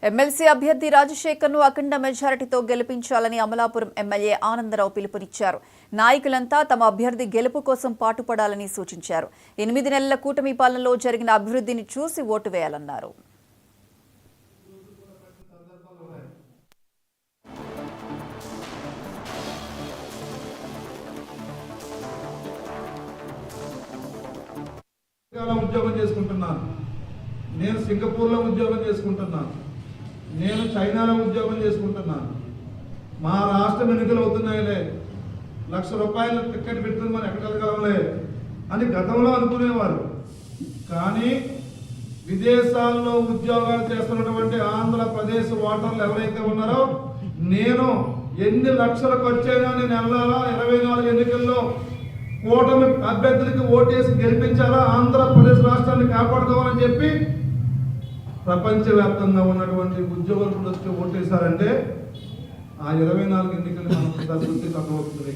MLC అభ్యర్థి రాజశేఖర్ను అఖండ మెజారిటీతో గెలిపించాలని అమలాపురం ఎమ్మెల్యే ఆనందరావు పిలుపునిచ్చారు. నాయకులంతా తమ అభ్యర్థి గెలుపు కోసం పాటుపడాలని సూచించారు. 8 నెలల కూటమి పాలనలో జరిగిన అభివృద్ధిని చూసి ఓటు వేయాలన్నారు. ఉద్యోగం చేసుకుంటున్నాను, నేను సింగపూర్లో ఉద్యోగం చేసుకుంటున్నాను, నేను చైనాలో ఉద్యోగం చేసుకుంటున్నాను. మా రాష్ట్రం ఎన్నికలు అవుతున్నాయిలే, ₹1,00,000 టికెట్ పెడుతుంది మనం ఎక్కడ వెళ్ళగలంలే అని గతంలో అనుకునేవారు. కానీ విదేశాల్లో ఉద్యోగాలు చేస్తున్నటువంటి ఆంధ్రప్రదేశ్ ఓటర్లు ఎవరైతే ఉన్నారో, నేను ఎన్ని లక్షలు ఖర్చైనా నేను వెళ్ళాలా, 24 ఎన్నికల్లో కూటమి అభ్యర్థులకి ఓటేసి గెలిపించాలా, ఆంధ్రప్రదేశ్ రాష్ట్రాన్ని కాపాడుకోవాలని చెప్పి ప్రపంచవ్యాప్తంగా ఉన్నటువంటి ఉద్యోగులు వచ్చి ఓటేశారంటే ఆ 24 ఎన్నికలు మనకు అర్థమవుతుంది.